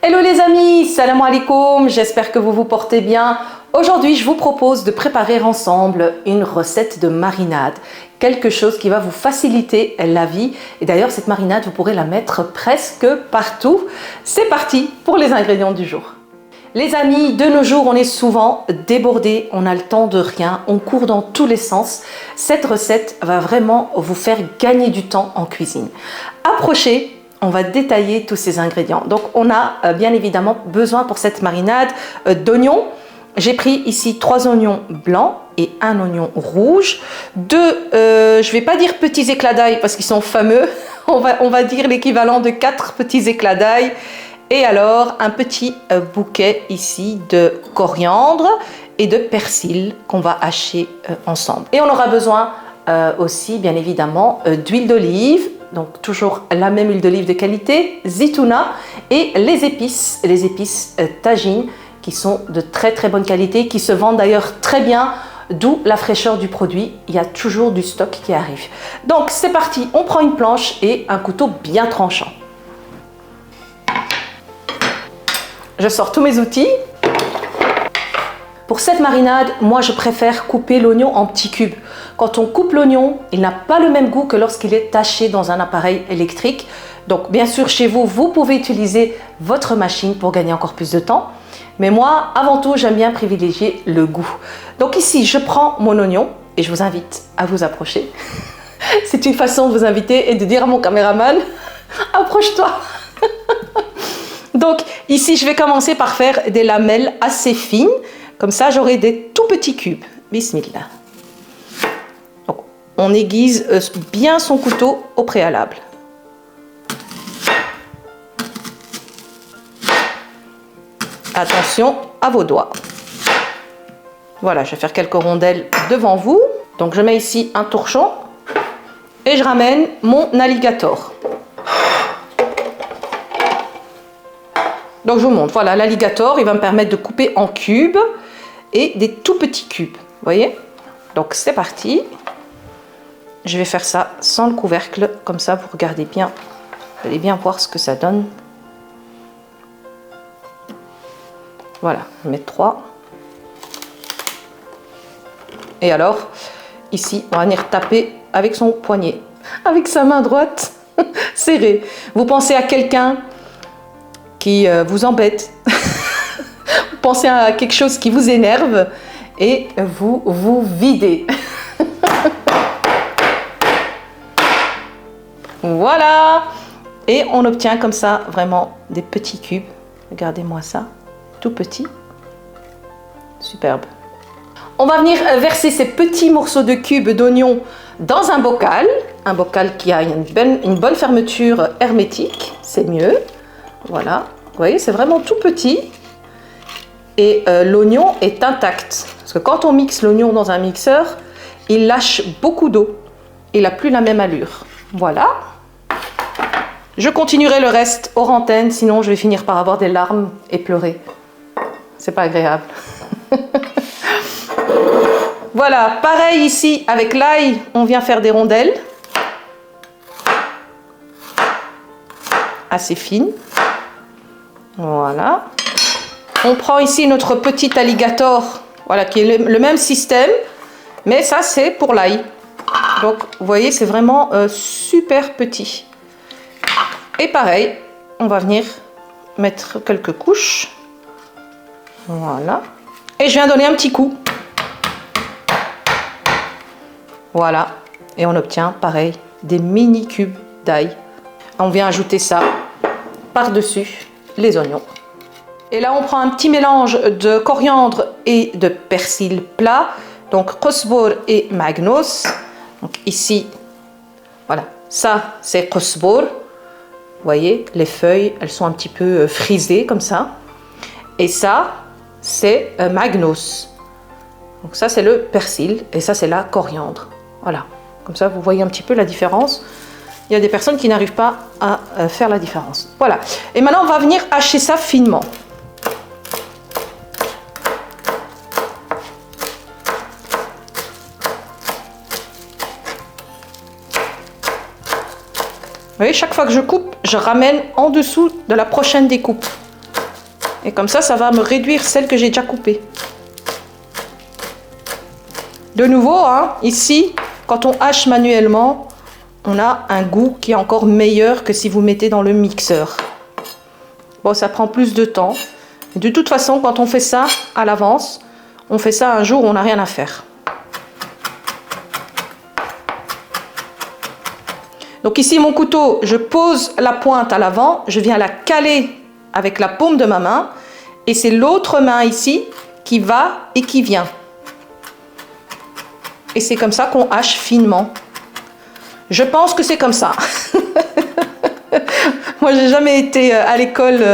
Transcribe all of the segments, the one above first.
Hello les amis, salam alaikum, j'espère que vous vous portez bien. Aujourd'hui, je vous propose de préparer ensemble une recette de marinade. Quelque chose qui va vous faciliter la vie. Et d'ailleurs, cette marinade, vous pourrez la mettre presque partout. C'est parti pour les ingrédients du jour. Les amis, de nos jours, on est souvent débordés, on a le temps de rien, on court dans tous les sens. Cette recette va vraiment vous faire gagner du temps en cuisine. Approchez. On va détailler tous ces ingrédients. Donc, on a bien évidemment besoin pour cette marinade d'oignons. J'ai pris ici 3 oignons blancs et 1 oignon rouge. Je ne vais pas dire petits éclats d'ail parce qu'ils sont fameux. On va dire l'équivalent de 4 petits éclats d'ail. Et alors, un petit bouquet ici de coriandre et de persil qu'on va hacher ensemble. Et on aura besoin aussi, bien évidemment, d'huile d'olive. Donc toujours la même huile d'olive de qualité, zitouna et les épices tagine qui sont de très bonne qualité, qui se vendent d'ailleurs très bien, d'où la fraîcheur du produit. Il y a toujours du stock qui arrive. Donc c'est parti, on prend une planche et un couteau bien tranchant. Je sors tous mes outils. Pour cette marinade, moi je préfère couper l'oignon en petits cubes. Quand on coupe l'oignon, il n'a pas le même goût que lorsqu'il est taché dans un appareil électrique. Donc bien sûr, chez vous, vous pouvez utiliser votre machine pour gagner encore plus de temps. Mais moi, avant tout, j'aime bien privilégier le goût. Donc ici, je prends mon oignon et je vous invite à vous approcher. C'est une façon de vous inviter et de dire à mon caméraman, approche-toi. Donc ici, je vais commencer par faire des lamelles assez fines. Comme ça, j'aurai des tout petits cubes. Bismillah. Donc, on aiguise bien son couteau au préalable. Attention à vos doigts. Voilà, je vais faire quelques rondelles devant vous. Donc, je mets ici un torchon et je ramène mon alligator. Donc, je vous montre. Voilà, l'alligator, il va me permettre de couper en cubes et des tout petits cubes. Vous voyez? Donc, c'est parti. Je vais faire ça sans le couvercle. Comme ça, vous regardez bien. Vous allez bien voir ce que ça donne. Voilà, je vais mettre 3. Et alors, ici, on va venir taper avec son poignet. Avec sa main droite serrée. Vous pensez à quelqu'un qui vous embête. Vous pensez à quelque chose qui vous énerve et vous vous videz. Voilà. Et on obtient comme ça vraiment des petits cubes. Regardez-moi ça. Tout petit. Superbe. On va venir verser ces petits morceaux de cubes d'oignons dans un bocal. Un bocal qui a une bonne fermeture hermétique. C'est mieux. Voilà. Vous voyez, c'est vraiment tout petit. Et l'oignon est intact. Parce que quand on mixe l'oignon dans un mixeur, il lâche beaucoup d'eau. Il n'a plus la même allure. Voilà. Je continuerai le reste hors antenne, sinon je vais finir par avoir des larmes et pleurer. C'est pas agréable. Voilà, pareil ici avec l'ail, on vient faire des rondelles. Assez fines. Voilà. On prend ici notre petit alligator, voilà, qui est le même système, mais ça c'est pour l'ail. Donc vous voyez, c'est vraiment super petit. Et pareil, on va venir mettre quelques couches. Voilà. Et je viens donner un petit coup. Voilà. Et on obtient, pareil, des mini cubes d'ail. On vient ajouter ça par-dessus les oignons. Et là, on prend un petit mélange de coriandre et de persil plat. Donc, kosbor et magnos. Donc, ici, voilà, ça, c'est kosbor. Vous voyez, les feuilles, elles sont un petit peu frisées comme ça. Et ça, c'est magnos. Donc, ça, c'est le persil. Et ça, c'est la coriandre. Voilà. Comme ça, vous voyez un petit peu la différence. Il y a des personnes qui n'arrivent pas à faire la différence. Voilà. Et maintenant, on va venir hacher ça finement. Vous voyez, chaque fois que je coupe, je ramène en dessous de la prochaine découpe. Et comme ça va me réduire celle que j'ai déjà coupée. De nouveau, hein, ici, quand on hache manuellement, on a un goût qui est encore meilleur que si vous mettez dans le mixeur. Bon, ça prend plus de temps. De toute façon, quand on fait ça à l'avance, on fait ça un jour où on n'a rien à faire. Donc ici, mon couteau, je pose la pointe à l'avant, je viens la caler avec la paume de ma main, et c'est l'autre main ici qui va et qui vient. Et c'est comme ça qu'on hache finement. Je pense que c'est comme ça. Moi, j'ai jamais été à l'école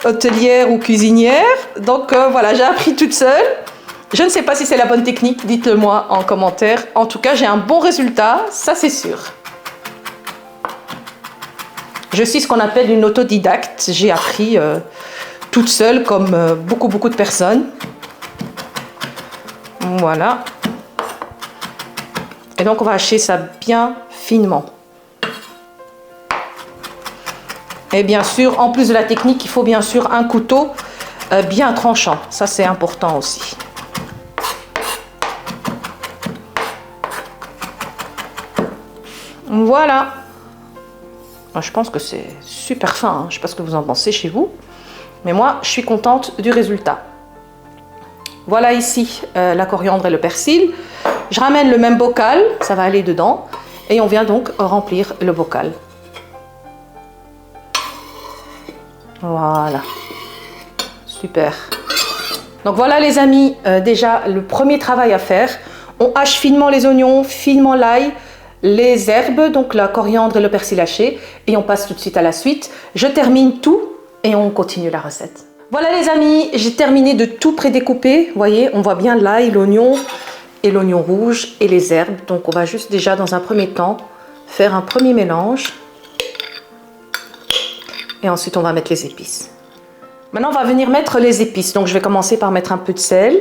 hôtelière ou cuisinière, donc voilà, j'ai appris toute seule. Je ne sais pas si c'est la bonne technique, dites-le moi en commentaire. En tout cas, j'ai un bon résultat, ça c'est sûr. Je suis ce qu'on appelle une autodidacte. J'ai appris toute seule, comme beaucoup de personnes. Voilà. Et donc, on va hacher ça bien finement. Et bien sûr, en plus de la technique, il faut bien sûr un couteau bien tranchant. Ça, c'est important aussi. Voilà. Je pense que c'est super fin, hein. Je ne sais pas ce que vous en pensez chez vous, mais moi je suis contente du résultat. Voilà ici la coriandre et le persil. Je ramène le même bocal, ça va aller dedans, et on vient donc remplir le bocal. Voilà, super. Donc voilà les amis, déjà le premier travail à faire. On hache finement les oignons, finement l'ail, les herbes, donc la coriandre et le persil haché, et on passe tout de suite à la suite. Je termine tout et on continue la recette. Voilà les amis, j'ai terminé de tout prédécouper. Vous voyez, on voit bien l'ail, l'oignon et l'oignon rouge et les herbes. Donc on va juste déjà dans un premier temps faire un premier mélange. Et ensuite on va mettre les épices. Maintenant on va venir mettre les épices. Donc je vais commencer par mettre un peu de sel.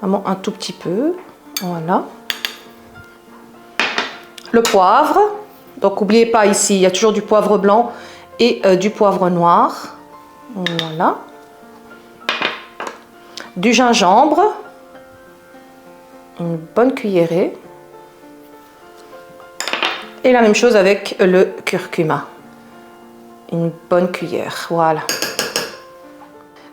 Vraiment un tout petit peu. Voilà. Le poivre, donc n'oubliez pas ici, il y a toujours du poivre blanc et du poivre noir. Voilà. Du gingembre, une bonne cuillerée. Et la même chose avec le curcuma, une bonne cuillère, voilà.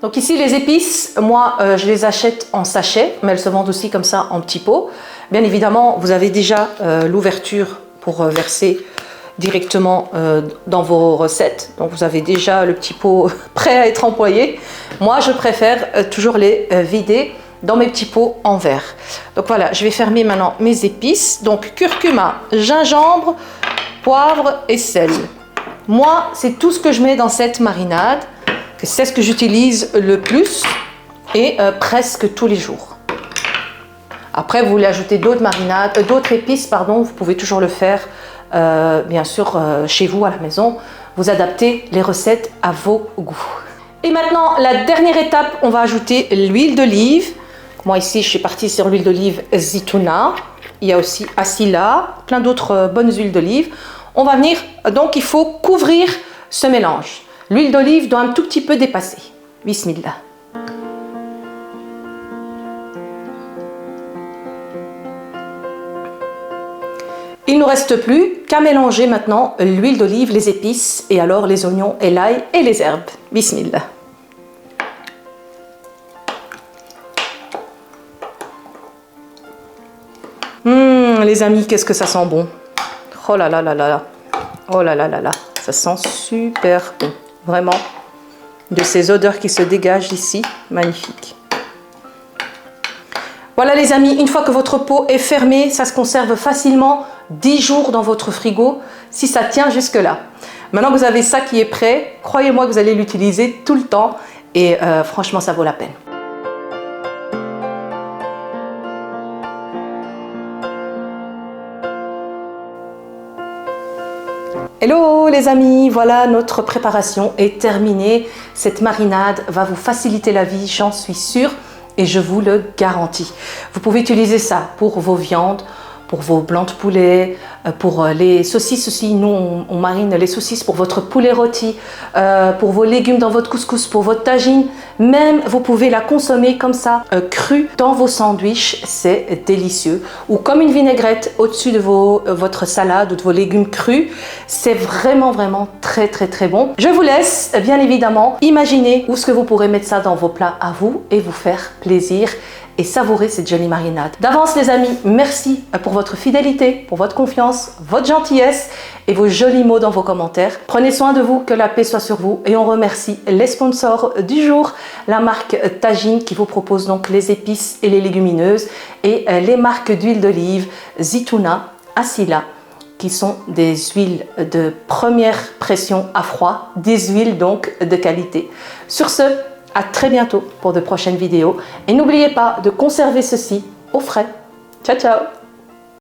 Donc ici les épices, moi je les achète en sachet, mais elles se vendent aussi comme ça en petits pots. Bien évidemment, vous avez déjà l'ouverture pour verser directement dans vos recettes. Donc vous avez déjà le petit pot prêt à être employé. Moi, je préfère toujours les vider dans mes petits pots en verre. Donc voilà, je vais fermer maintenant mes épices. Donc curcuma, gingembre, poivre et sel. Moi, c'est tout ce que je mets dans cette marinade. C'est ce que j'utilise le plus et presque tous les jours. Après, vous voulez ajouter d'autres marinades, d'autres épices, pardon, vous pouvez toujours le faire, bien sûr, chez vous à la maison. Vous adaptez les recettes à vos goûts. Et maintenant, la dernière étape, on va ajouter l'huile d'olive. Moi ici, je suis partie sur l'huile d'olive Zitouna. Il y a aussi Asila, plein d'autres bonnes huiles d'olive. On va venir, donc il faut couvrir ce mélange. L'huile d'olive doit un tout petit peu dépasser. Bismillah. Il ne nous reste plus qu'à mélanger maintenant l'huile d'olive, les épices et alors les oignons et l'ail et les herbes. Bismillah. Les amis, qu'est-ce que ça sent bon. Oh là là là là là. Oh là là là là. Ça sent super bon. Vraiment. De ces odeurs qui se dégagent ici. Magnifique. Voilà les amis, une fois que votre pot est fermé, ça se conserve facilement 10 jours dans votre frigo, si ça tient jusque là. Maintenant que vous avez ça qui est prêt, croyez-moi que vous allez l'utiliser tout le temps et franchement ça vaut la peine. Hello les amis, voilà notre préparation est terminée. Cette marinade va vous faciliter la vie, j'en suis sûre. Et je vous le garantis. Vous pouvez utiliser ça pour vos viandes, pour vos blancs de poulet, pour les saucisses aussi. Nous, on marine les saucisses pour votre poulet rôti, pour vos légumes dans votre couscous, pour votre tagine. Même, vous pouvez la consommer comme ça, crue, dans vos sandwichs. C'est délicieux. Ou comme une vinaigrette au-dessus de votre salade ou de vos légumes crus. C'est vraiment, vraiment très, très, très bon. Je vous laisse, bien évidemment, imaginer où est-ce que vous pourrez mettre ça dans vos plats à vous et vous faire plaisir et savourer cette jolie marinade. D'avance les amis, merci pour votre fidélité, pour votre confiance, votre gentillesse et vos jolis mots dans vos commentaires. Prenez soin de vous, que la paix soit sur vous et on remercie les sponsors du jour, la marque Tagine qui vous propose donc les épices et les légumineuses et les marques d'huile d'olive Zitouna, Asila, qui sont des huiles de première pression à froid, des huiles donc de qualité. Sur ce, à très bientôt pour de prochaines vidéos et n'oubliez pas de conserver ceci au frais. Ciao ciao!